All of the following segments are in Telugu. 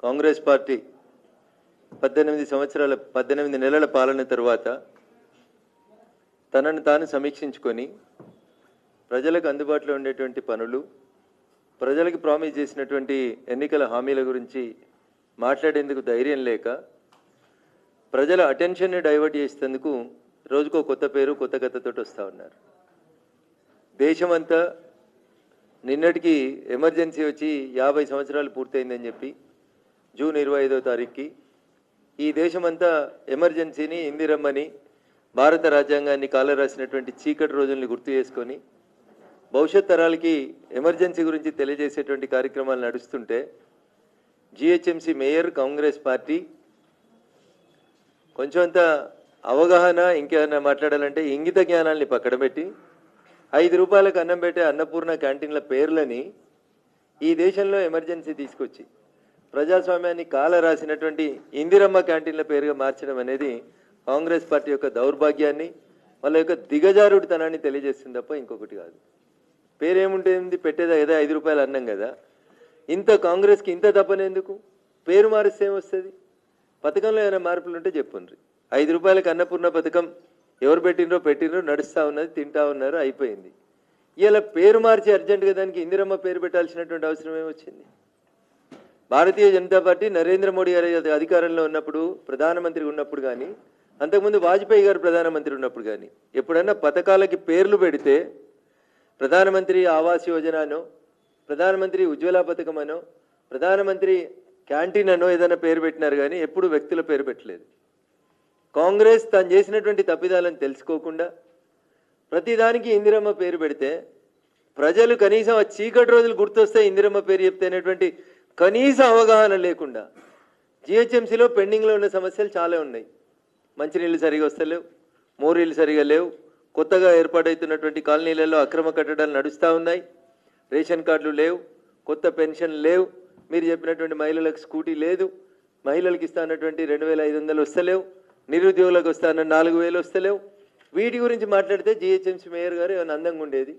కాంగ్రెస్ పార్టీ 18 నెలల పాలన తర్వాత తనను తాను సమీక్షించుకొని ప్రజలకు అందుబాటులో ఉండేటువంటి పనులు, ప్రజలకు ప్రామిస్ చేసినటువంటి ఎన్నికల హామీల గురించి మాట్లాడేందుకు ధైర్యం లేక ప్రజల అటెన్షన్ని డైవర్ట్ చేసేందుకు రోజుకో కొత్త పేరు, కొత్త కథతోటి వస్తూ ఉన్నారు. దేశమంతా నిన్నటికి ఎమర్జెన్సీ వచ్చి 50 సంవత్సరాలు పూర్తయిందని చెప్పి జూన్ 25వ తారీఖుకి ఈ దేశమంతా ఎమర్జెన్సీని, ఇందిరమ్మని, భారత రాజ్యాంగాన్ని కాలరాసినటువంటి చీకటి రోజుల్ని గుర్తు చేసుకొని భవిష్యత్ తరాలకి ఎమర్జెన్సీ గురించి తెలియజేసేటువంటి కార్యక్రమాలు నడుస్తుంటే జిహెచ్ఎంసీ మేయర్ కాంగ్రెస్ పార్టీ కొంచెం అంత అవగాహన, ఇంకేమైనా మాట్లాడాలంటే ఇంగిత జ్ఞానాల్ని పక్కన పెట్టి 5 రూపాయలకు అన్నం పెట్టే అన్నపూర్ణ క్యాంటీన్ల పేర్లని ఈ దేశంలో ఎమర్జెన్సీ తీసుకొచ్చి ప్రజాస్వామ్యాన్ని కాల రాసినటువంటి ఇందిరమ్మ క్యాంటీన్ల పేరుగా మార్చడం అనేది కాంగ్రెస్ పార్టీ యొక్క దౌర్భాగ్యాన్ని, వాళ్ళ యొక్క దిగజారుడితనాన్ని తెలియజేస్తుంది తప్ప ఇంకొకటి కాదు. పేరేముంటుంది, పెట్టేదా ఏదో 5 రూపాయలు అన్నం కదా. ఇంత కాంగ్రెస్కి ఇంత తప్పనేందుకు? పేరు మారిస్తే ఏమొస్తుంది? పథకంలో ఏమైనా మార్పులు ఉంటే చెప్పుండ్రి. 5 రూపాయలకు అన్నపూర్ణ పథకం ఎవరు పెట్టినరో నడుస్తూ ఉన్నది, తింటా ఉన్నారు, అయిపోయింది. ఇలా పేరు మార్చి అర్జెంటుగా దానికి ఇందిరమ్మ పేరు పెట్టాల్సినటువంటి అవసరం ఏమొచ్చింది? భారతీయ జనతా పార్టీ నరేంద్ర మోడీ గారి అధికారంలో ఉన్నప్పుడు, ప్రధానమంత్రి ఉన్నప్పుడు కానీ, అంతకుముందు వాజ్పేయి గారు ప్రధానమంత్రి ఉన్నప్పుడు కానీ ఎప్పుడన్నా పథకాలకి పేర్లు పెడితే ప్రధానమంత్రి ఆవాస్ యోజననో, ప్రధానమంత్రి ఉజ్వల పథకం అనో, ప్రధానమంత్రి క్యాంటీన్ అనో ఏదైనా పేరు పెట్టినారు కానీ ఎప్పుడు వ్యక్తుల పేరు పెట్టలేదు. కాంగ్రెస్ తాను చేసినటువంటి తప్పిదాలను తెలుసుకోకుండా ప్రతిదానికి ఇందిరమ్మ పేరు పెడితే ప్రజలు కనీసం ఆ చీకటి రోజులు గుర్తొస్తే ఇందిరమ్మ పేరు చెప్తేనేటువంటి కనీస అవగాహన లేకుండా జిహెచ్ఎంసీలో పెండింగ్లో ఉన్న సమస్యలు చాలా ఉన్నాయి. మంచినీళ్ళు సరిగా వస్తలేవు, మోరీలు సరిగా లేవు, కొత్తగా ఏర్పాటవుతున్నటువంటి కాలనీలలో అక్రమ కట్టడాలు నడుస్తూ ఉన్నాయి, రేషన్ కార్డులు లేవు, కొత్త పెన్షన్ లేవు, మీరు చెప్పినటువంటి మహిళలకు స్కూటీ లేదు, మహిళలకు ఇస్తానటువంటి 2500 వస్తలేవు, నిరుద్యోగులకు వస్తాన 4000 వస్తలేవు. వీటి గురించి మాట్లాడితే జిహెచ్ఎంసీ మేయర్ గారు ఏమైనా అందంగా ఉండేది,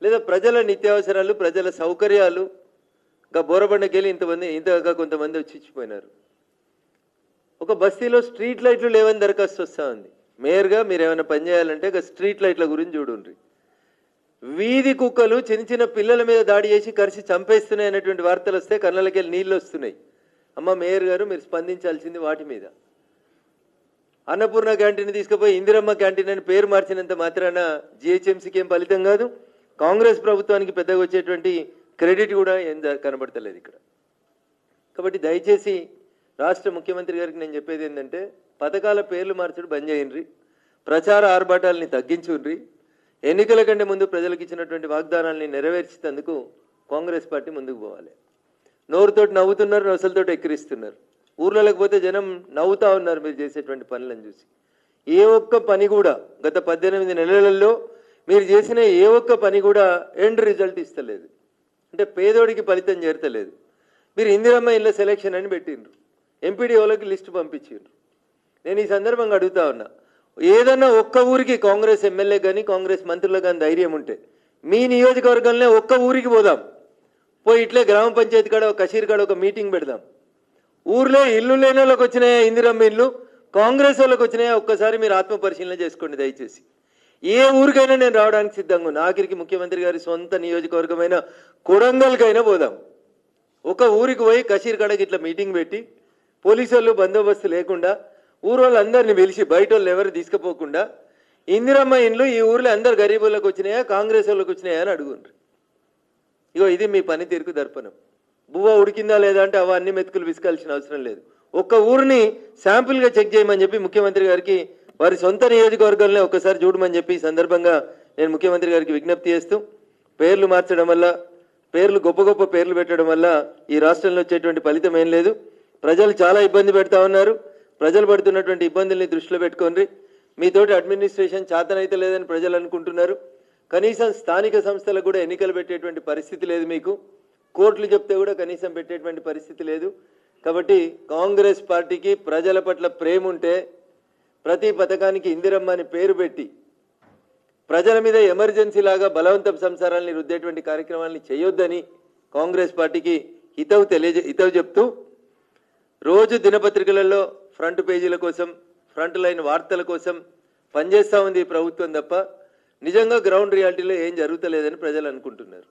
లేదా ప్రజల నిత్యావసరాలు, ప్రజల సౌకర్యాలు ఇంకా బోరబండకెళ్ళి ఇంతగా కొంతమంది వచ్చి ఇచ్చిపోయినారు. ఒక బస్తీలో స్ట్రీట్ లైట్లు లేవని దరఖాస్తు వస్తూ ఉంది. మేయర్గా మీరు ఏమైనా పని చేయాలంటే ఇక స్ట్రీట్ లైట్ల గురించి చూడండి. వీధి కుక్కలు చిన్న చిన్న పిల్లల మీద దాడి చేసి కరిసి చంపేస్తున్నాయి అనేటువంటి వార్తలు వస్తే కళ్ళకెళ్ళి నీళ్ళు వస్తున్నాయి. అమ్మ మేయర్ గారు మీరు స్పందించాల్సింది వాటి మీద. అన్నపూర్ణ క్యాంటీన్ తీసుకుపోయి ఇందిరమ్మ క్యాంటీన్ అని పేరు మార్చినంత మాత్రాన జిహెచ్ఎంసీకి ఏం ఫలితం కాదు, కాంగ్రెస్ ప్రభుత్వానికి పెద్దగా వచ్చేటువంటి క్రెడిట్ కూడా ఏం కనబడతలేదు ఇక్కడ. కాబట్టి దయచేసి రాష్ట్ర ముఖ్యమంత్రి గారికి నేను చెప్పేది ఏంటంటే పథకాల పేర్లు మార్చడం బంద్ చేయండి, ప్రచార ఆర్భాటాలని తగ్గించుండ్రి, ఎన్నికల కంటే ముందు ప్రజలకు ఇచ్చినటువంటి వాగ్దానాలని నెరవేర్చేందుకు కాంగ్రెస్ పార్టీ ముందుకు పోవాలి. నోరుతోటి నవ్వుతున్నారు, నొసలతోటి ఎక్కిరిస్తున్నారు. ఊర్లలోకి పోతే జనం నవ్వుతూ ఉన్నారు మీరు చేసేటువంటి పనులను చూసి. ఏ ఒక్క పని కూడా గత 18 నెలలలో మీరు చేసిన ఏ ఒక్క పని కూడా ఎండ్ రిజల్ట్ ఇస్తలేదు, అంటే పేదోడికి ఫలితం చేరతలేదు. మీరు ఇందిరమ్మ ఇళ్ళ సెలక్షన్ అని పెట్టిండ్రు, ఎంపీడీఓలకి లిస్టు పంపించిండ్రు. నేను ఈ సందర్భంగా అడుగుతా ఉన్నా, ఏదన్నా ఒక్క ఊరికి కాంగ్రెస్ ఎమ్మెల్యే కానీ కాంగ్రెస్ మంత్రులకు కానీ ధైర్యం ఉంటే మీ నియోజకవర్గంలో ఒక్క ఊరికి పోదాం, పోయి ఇట్లే గ్రామ పంచాయతీ కాడ కషీర్ కాడ ఒక మీటింగ్ పెడదాం. ఊర్లో ఇల్లు లేని వాళ్ళకి వచ్చినాయా ఇందిరమ్మ ఇల్లు, కాంగ్రెస్ వాళ్ళకి వచ్చినాయా ఒక్కసారి మీరు ఆత్మ పరిశీలన చేసుకోండి దయచేసి. ఏ ఊరికైనా నేను రావడానికి సిద్ధంగా ఉన్నా. ఆఖరికి ముఖ్యమంత్రి గారి సొంత నియోజకవర్గమైన కొడంగల్కైనా పోదాం. ఒక ఊరికి పోయి కషీర్ కాడకి ఇట్లా మీటింగ్ పెట్టి పోలీసు వాళ్ళు బందోబస్తు లేకుండా ఊరు వాళ్ళందరినీ పిలిచి బయట వాళ్ళు ఎవరు తీసుకుపోకుండా ఇందిరమ్మ ఇండ్లు ఈ ఊర్లో అందరు గరీబులకు వచ్చినాయా కాంగ్రెస్ వాళ్ళకి వచ్చినాయా అని అడుగుండ్రు. ఇగో ఇది మీ పనితీరుకు దర్పణం. బువ్వ ఉడికిందా లేదా అంటే అవన్నీ మెతుకులు విసుకాల్సిన అవసరం లేదు. ఒక్క ఊరిని శాంపుల్గా చెక్ చేయమని చెప్పి ముఖ్యమంత్రి గారికి వారి సొంత నియోజకవర్గంలో ఒకసారి చూడమని చెప్పి ఈ సందర్భంగా నేను ముఖ్యమంత్రి గారికి విజ్ఞప్తి చేస్తూ, పేర్లు మార్చడం వల్ల, గొప్ప గొప్ప పేర్లు పెట్టడం వల్ల ఈ రాష్ట్రంలో వచ్చేటువంటి ఫలితం ఏం లేదు. ప్రజలు చాలా ఇబ్బంది పెడతా ఉన్నారు. ప్రజలు పడుతున్నటువంటి ఇబ్బందుల్ని దృష్టిలో పెట్టుకోండి. మీతోటి అడ్మినిస్ట్రేషన్ చేతనైతే లేదని ప్రజలు అనుకుంటున్నారు. కనీసం స్థానిక సంస్థలకు కూడా ఎన్నికలు పెట్టేటువంటి పరిస్థితి లేదు మీకు. కోర్టులు చెప్తే కూడా కనీసం పెట్టేటువంటి పరిస్థితి లేదు. కాబట్టి కాంగ్రెస్ పార్టీకి ప్రజల పట్ల ప్రేమ ఉంటే ప్రతి పథకానికి ఇందిరమ్మ అని పేరు పెట్టి ప్రజల మీద ఎమర్జెన్సీ లాగా బలవంతపు సంసారాలని రుద్దేటువంటి కార్యక్రమాలని చేయొద్దని కాంగ్రెస్ పార్టీకి హితవు చెప్తూ రోజు దినపత్రికలలో ఫ్రంట్ పేజీల కోసం ఫ్రంట్ లైన్ వార్తల కోసం పనిచేస్తూ ఉంది ఈ ప్రభుత్వం తప్ప నిజంగా గ్రౌండ్ రియాలిటీలో ఏం జరుగుతలేదని ప్రజలు అనుకుంటున్నారు.